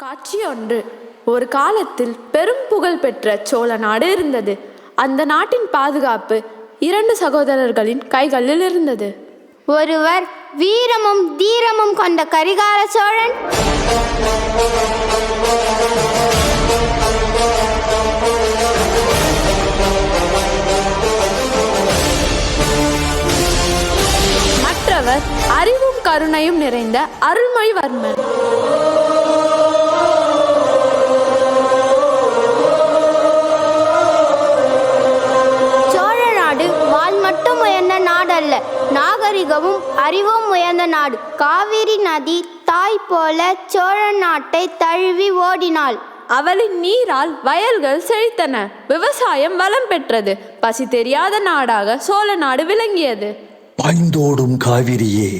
காட்சி ஒன்று. ஒரு காலத்தில் பெரும் புகழ் பெற்ற சோழ நாடு இருந்தது. அந்த நாட்டின் பாதுகாப்பு 2 சகோதரர்களின் கைகளில் இருந்தது. ஒருவர் வீரமும் தீரமும் கொண்ட கரிகால சோழன், மற்றவர் அறிவும் கருணையும் நிறைந்த அருள்மொழிவர்மன். மட்டும் உயர்ந்த நாடு அல்ல, நாகரிகமும் அறிவும் உயர்ந்த நாடு. காவிரி நதி தாய் போல சோழ நாட்டை தழுவி ஓடினாள். அவளின் நீரால் வயல்கள் செழித்தன, விவசாயம் வளம் பெற்றது, பசி தெரியாத நாடாக சோழ நாடு விளங்கியது. பாய்ந்தோடும் காவிரியே,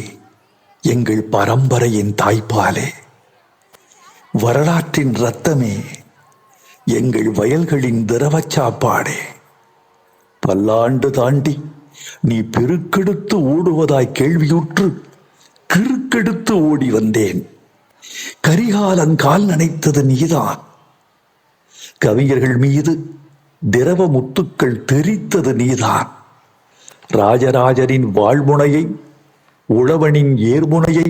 எங்கள் பரம்பரையின் தாய்ப்பாலே, வரலாற்றின் இரத்தமே, எங்கள் வயல்களின் திரவச் சாப்பாடே, பல்லாண்டு தாண்டி நீ பெருக்கெடுத்து ஓடுவதாய் கேள்வியுற்று கிறுக்கெடுத்து ஓடி வந்தேன். கரிகாலன் கால் நனைத்தது நீதான். கவிஞர்கள் மீது திரவ முத்துக்கள் தெரித்தது நீதான். ராஜராஜனின் வாழ்முனையை, உழவனின் ஏர்முனையை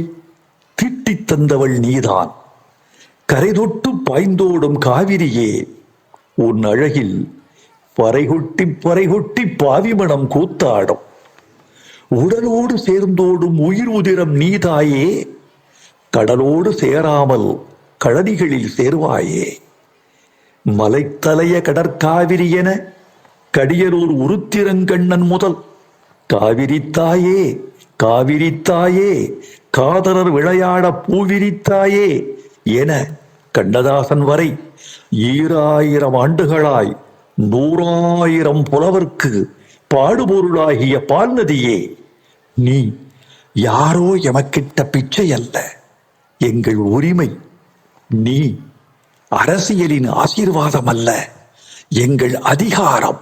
திட்டித் தந்தவள் நீதான். கரைதொட்டு பாய்ந்தோடும் காவிரியே, உன் அழகில் பறைகொட்டி பாவிமணம் கூத்தாடும். உடலோடு சேர்ந்தோடும் உயிர் உதிரம் நீதாயே, கடலோடு சேராமல் கழனிகளில் சேர்வாயே. மலைத்தலைய கடற்காவிரி என கடியலூர் உருத்திரங்கண்ணன் முதல் காவிரித்தாயே காவிரித்தாயே, காதலர் விளையாட பூவிரித்தாயே என கண்ணதாசன் வரை 2000 ஆண்டுகளாய் 100,000 புலவர்க்கு பாடுபொருளாகிய பால்நதியே, நீ யாரோ எமக்கிட்ட பிச்சை அல்ல, எங்கள் உரிமை. நீ அரசியலின் ஆசீர்வாதம் அல்ல, எங்கள் அதிகாரம்.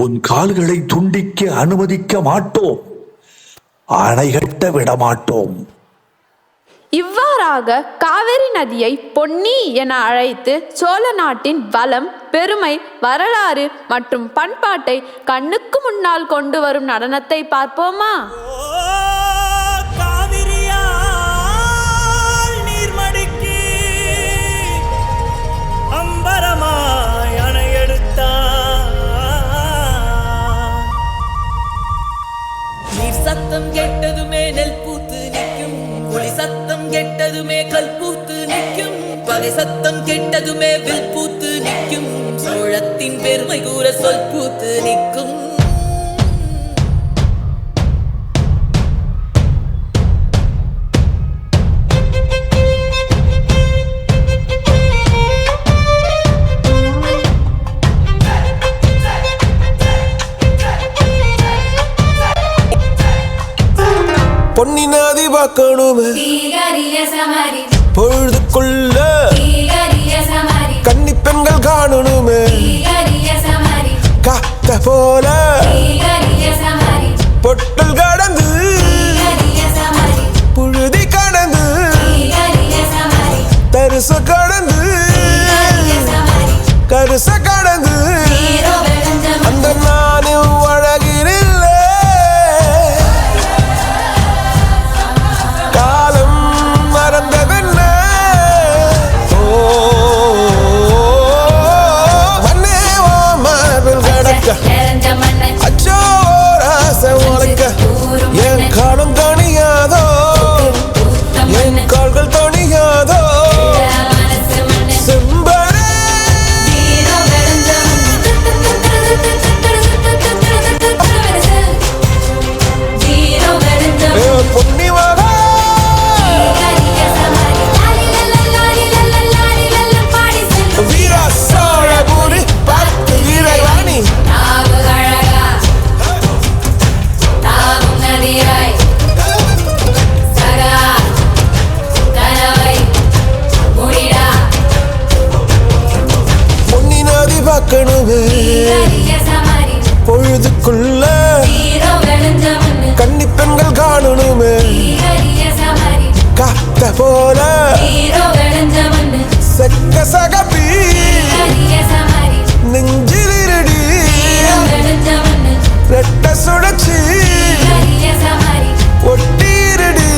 உன் கால்களை துண்டிக்க அனுமதிக்க மாட்டோம், அணைகட்ட விடமாட்டோம். இவ்வாறாக காவிரி நதியை பொன்னி என அழைத்து சோழ நாட்டின் வளம், பெருமை, வரலாறு மற்றும் பண்பாட்டை கண்ணுக்கு முன்னால் கொண்டு வரும் நடனத்தை பார்ப்போமா? சத்தம் கெட்டதுமே நெல் பூத்து நிற்கும், ஒளி சத்தம் கெட்டதுமே கல் பூத்து நிற்கும், பகை சத்தம் கெட்டதுமே வில் பூத்து நிற்கும், சோழத்தின் பெருமை கூற சொல் பூத்து நிற்கும். பொன்னி நதி பார்க்கணுமே பொழுதுக்குள்ள, கன்னி பெண்கள் காணணுமே காத்த போல, பொட்டல் கடந்து புழுதி கடந்து தரிச கடந்து கருச கடந்து அந்த நானும் அழகினில்லை. என் காலம் தணியாதோ, என் கால்கள் தணியாதோ, செம்பரே பொன்னி மகா வீரா சோழபுரி பார்த்து வீரவாணி பார்க்கணுமே பொழுதுக்குள்ள, கன்னி பெண்கள் காணணுமே காத்த போல செக்க சகப்பி நெஞ்சிலிருடி ரெட்ட சுழற்சி ஒட்டிருடி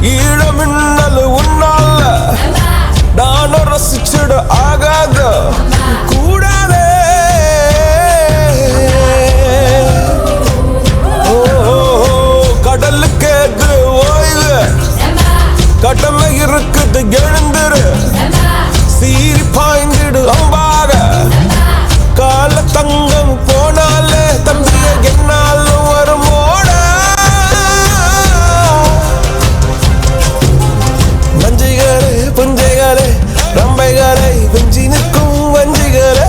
ஈழமின்னல் உன்னால நானும் ரசிச்சுட ஆகாத கூடாதே கடலுக்கு எது ஓய்வு கடமை இருக்குது எழுந்துரு சீரி பாய்ந்திடு அம்பாக கால தங்கம் போனாலே தம்பிய என்னாலும் வருமோட நஞ்சிகளே புஞ்சைகளே ரம்பைகளை வெஞ்சி நிற்கும் வஞ்சிகளே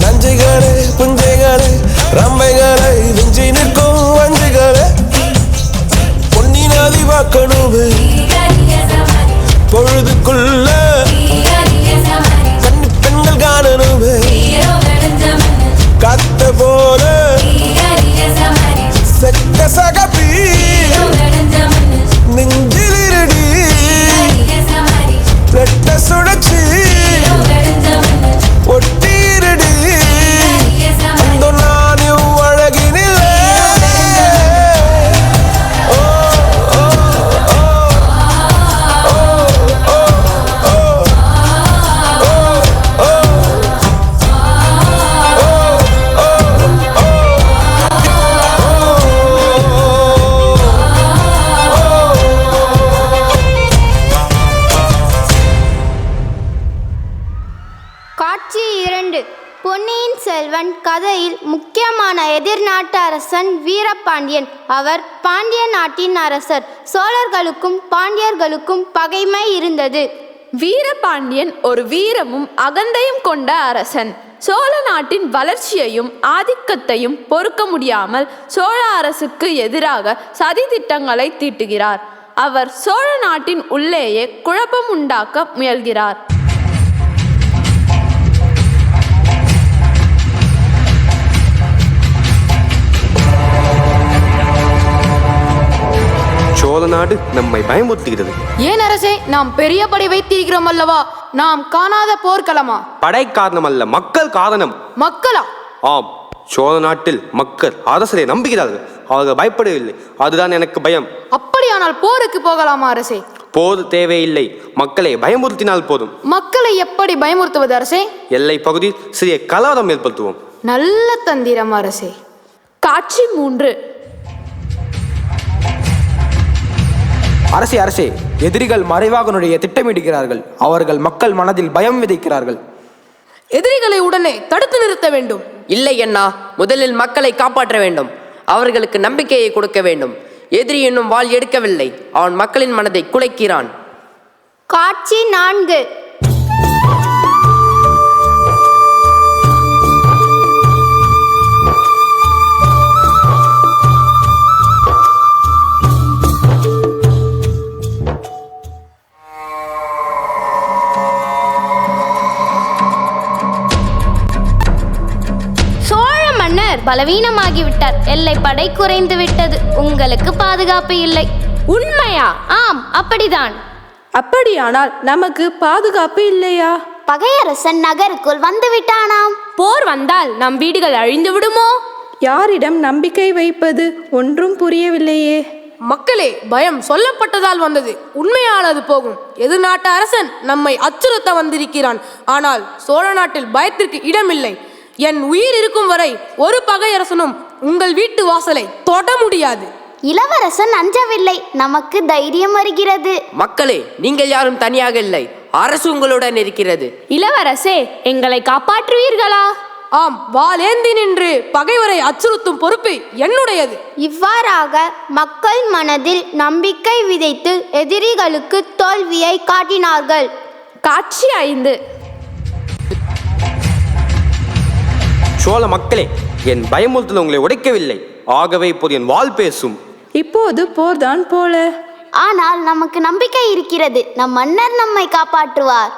நஞ்சிகளே புஞ்சைகளே ரம்பைகளை வெஞ்சி நிற்கும் வஞ்சிகளே பொன்னி நதி வாக்கணுமே பொழுதுக்குள்ள கண்ணி பெண்கள் காணணுமே காத்த போல செக்க சகப்பி நெஞ்சிலிருடி ரெட்ட சுழற்சி ஒட்டிருடி அந்த நானும் அழகினிலே ஓ ஓ ஓ ஓ ஓ ஓ காட்சி 2. பொன்னியின் செல்வன் கதையில் முக்கியமான எதிர்நாட்டு அரசன் வீரபாண்டியன். அவர் பாண்டிய நாட்டின் அரசர். சோழர்களுக்கும் பாண்டியர்களுக்கும் பகைமை இருந்தது. வீரபாண்டியன் ஒரு வீரமும் அகந்தையும் கொண்ட அரசன். சோழ நாட்டின் வளர்ச்சியையும் ஆதிக்கத்தையும் பொறுக்க முடியாமல் சோழ அரசுக்கு எதிராக சதி திட்டங்களை தீட்டுகிறார். அவர் சோழ நாட்டின் உள்ளேயே குழப்பம் உண்டாக்க முயல்கிறார். சோழ நாடு நம்மை பயமுறுத்துகிறது. ஏன் அரசே, நாம் பெரிய படை வைத்திருக்கிறோம் அல்லவா? நாம் காணாத போர்க்களமா? படை காரணம் அல்ல, மக்கள் காரணம். மக்களா? ஆம், சோழ நாட்டில் மக்கள் அரசரை நம்புகிறார்கள். அவர்கள் பயப்படவில்லை. அதுதான் எனக்கு பயம். அப்படியானால் போருக்கு போகலாமா அரசே? போர் தேவையில்லை, மக்களை பயமுறுத்தினால் போதும். மக்களை எப்படி பயமுறுத்துவது அரசே? எல்லை பகுதியில் சிறிய கலவரம் ஏற்படுத்துவோம். நல்ல தந்திரம் அரசே. காட்சி 3. அரசே அரசே, எதிரிகள் மறைவாக நுழைய திட்டமிடுகிறார்கள். அவர்கள் மக்கள் மனதில் பயம் விதைக்கிறார்கள். எதிரிகளை உடனே தடுத்து நிறுத்த வேண்டும். இல்லை அண்ணா, முதலில் மக்களை காப்பாற்ற வேண்டும். அவர்களுக்கு நம்பிக்கையை கொடுக்க வேண்டும். எதிரி இன்னும் வாள் எடுக்கவில்லை. அவன் மக்களின் மனதை குலைக்கிறான். காட்சி 4. பலவீனமாகிவிட்டார். எல்லை படை குறைந்து விட்டது. உங்களுக்கு பாதுகாப்பு இல்லை. உண்மையா? ஆம், அப்படிதான். அப்படியானால் நமக்கு பாதுகாப்பு இல்லையா? பகையரசன் நகருக்குள் வந்து விட்டானாம். போர் வந்தால் நம் வீடுகள் அழிந்து விடுமோ? யாரிடம் நம்பிக்கை வைப்பது? ஒன்றும் புரியவில்லையே. மக்களே, பயம் சொல்லப்பட்டதால் வந்தது. உண்மையானது போகும். எதிர்நாட்டு அரசன் நம்மை அச்சுறுத்த வந்திருக்கிறான். ஆனால் சோழ நாட்டில் பயத்திற்கு இடமில்லை. என் உயிர் இருக்கும் வரை ஒரு பகையரசனும் உங்கள் வீட்டு வாசலை தொட முடியாது. இளவரசன் அஞ்சவில்லை. நமக்கு தைரியம் வருகிறது. மக்களே, நீங்கள் யாரும் தனியாக இல்லை. அரசு உங்களுடன் இருக்கிறது. இளவரசே, எங்களை காப்பாற்றுவீர்களா? ஆம், வாளேந்தி நின்று பகைவரை அச்சுறுத்தும் பொறுப்பு என்னுடையது. இவ்வாறாக மக்கள் மனதில் நம்பிக்கை விதைத்து எதிரிகளுக்கு தோல்வியை காட்டினார்கள். காட்சி 5. சோழ மக்களே, என் பயமுறுத்தல் உங்களை உடைக்கவில்லை. ஆகவே இப்போது என் வாள் பேசும். இப்போது போர்தான் போல. ஆனால் நமக்கு நம்பிக்கை இருக்கிறது. நம் மன்னர் நம்மை காப்பாற்றுவார்.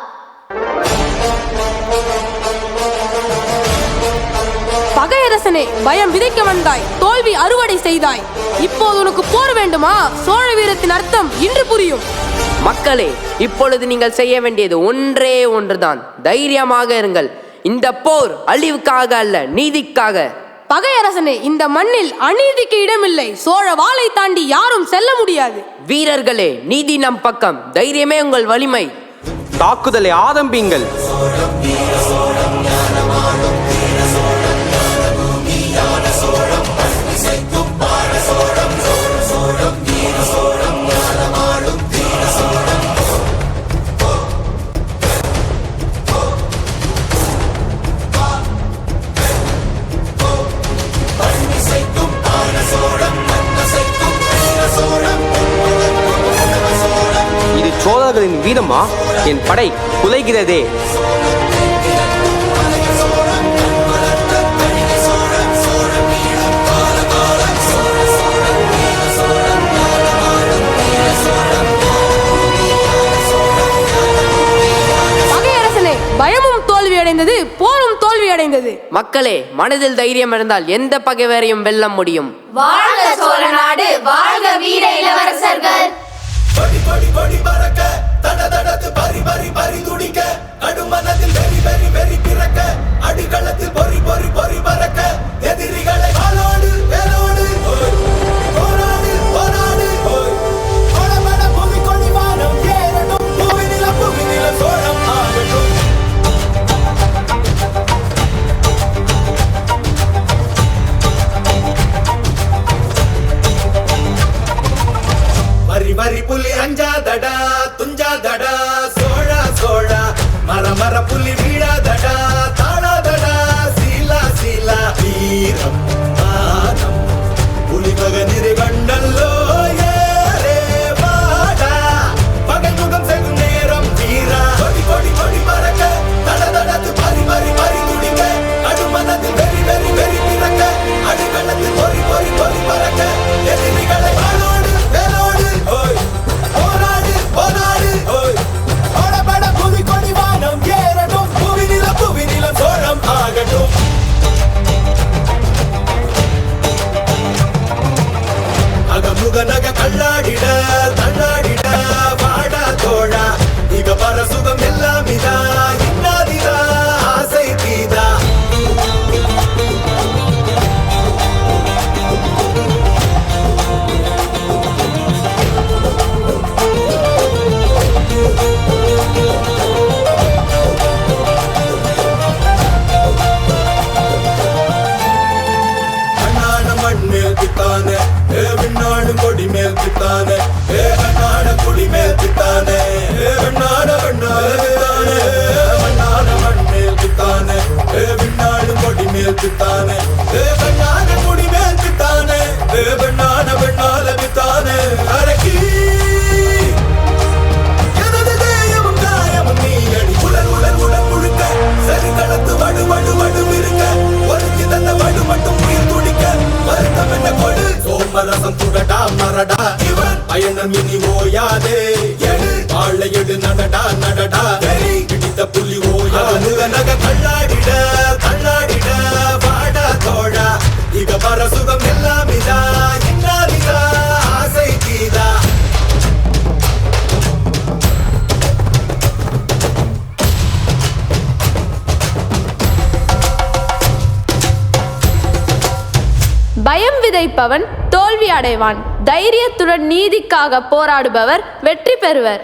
பகையரசனே, பயம் விதைக்க வந்தாய், தோல்வி அறுவடை செய்தாய். இப்போது உனக்கு போர் வேண்டுமா? சோழ வீரத்தின் அர்த்தம் இன்று புரியும். மக்களே, இப்பொழுது நீங்கள் செய்ய வேண்டியது ஒன்றே ஒன்றுதான். தைரியமாக இருங்கள். இந்த போர் அழிவுக்காக அல்ல, நீதிக்காக. பகையரசனே, இந்த மண்ணில் அநீதிக்கு இடமில்லை. சோழ வாளை தாண்டி யாரும் செல்ல முடியாது. வீரர்களே, நீதி நம் பக்கம். தைரியமே உங்கள் வலிமை. தாக்குதலை ஆரம்பியுங்கள். இது சோழர்களின் வீரமா? என் படை குலைகிறதே. பகையரசனே, பயமும் தோல்வி அடைந்தது, போரும் தோல்வி அடைந்தது. மக்களே, மனதில் தைரியம் இருந்தால் எந்த பகைவரையும் வெல்ல முடியும். வாழ்க சோழ நாடு, வாழ்க வீர இளவரசர்கள். படி படி படி பறக்க, தட தடத்து பரி பரி பரி துடிக்க, கடுமனதில் வெறி வெறி வெறி பிறக்க, அடிகளத்தில் பொறி பொறி பொறி பறக்க, எதிரிகளை வாளோடு வேலோடு போராடு போராடு. கொடபட பூமி கொடி வானம் ஏறட்டும், பூமி நில சோழம் ஆகட்டும். வரி வரி புலி அஞ்சாதடா, துஞ்சாதடா, சோழா சோழா, மர மர புலி வீழாதடா, தாழாதடா, சீலா சீலா, வீரம் மானம் புலி மகனிரு கண்டல்லோ ஏரே வாடா, பகை முகம் செகும் நேரம் வீரா. கொடி கொடி கொடி பறக்க, தட தடத்து பரி பரி பரி துடிக்க, கடுமனத்தில் வெறி வெறி வெறி பிறக்க, அடிகளத்தில் பொறி பொறி பொறி பறக்க, எதிரிகளை வாளோடு வேலோடு போராடு போராடு. ஓடபட பூமி கொடி வானம் ஏறட்டும், புவி நிலம் சோழம் ஆகட்டும். அகமுக நக கல்லாடிட தள்ளாடிட வாடா தோழா, இக பர சுகம் எல்லாம் இதா, இன்னாதிதா ஆசை தீதா. மண்மேல் பித்தானே, விண்ணாடு கொடி மேல் பித்தானே, கண்ணாட கொடி மேல் பித்தானே, வெண்ணாட வெண்ணாட பித்தானே, மண்ணாட மண்மேல் பித்தானே, விண்ணாடு கொடி மேல் பித்தானே, கண்ணாட கொடி மேல் பித்தானே, வெண்ணாட வெண்ணாட பித்தானே. அரக்கி எனது தேயமும் காயமும் நீ அடி, உடல் உடல் உடல் முழுக்க சரி களத்து வடு வடு வடு இருக்க, ஒருக்கி தந்த வடு மட்டும் உயிர் துடிக்க, வருத்தம் என்ன கொடு சோமரசம் துடடா மரடா, இவன் பயணம் இனி ஓயாதே, எடு வாழை எடு நடடா நடடா, வெறி பிடித்த புலி ஓயாது. நக கல்லாடிட கல்லாடிட வாடா தோழா, இக பர சுகம் எல்லாம் இதா, இன்னாதிதா ஆசை தீதா. பயம் விதைப்பவன் தோல்வி அடைவான். தைரியத்துடன் நீதிக்காக போராடுபவர் வெற்றி பெறுவர்.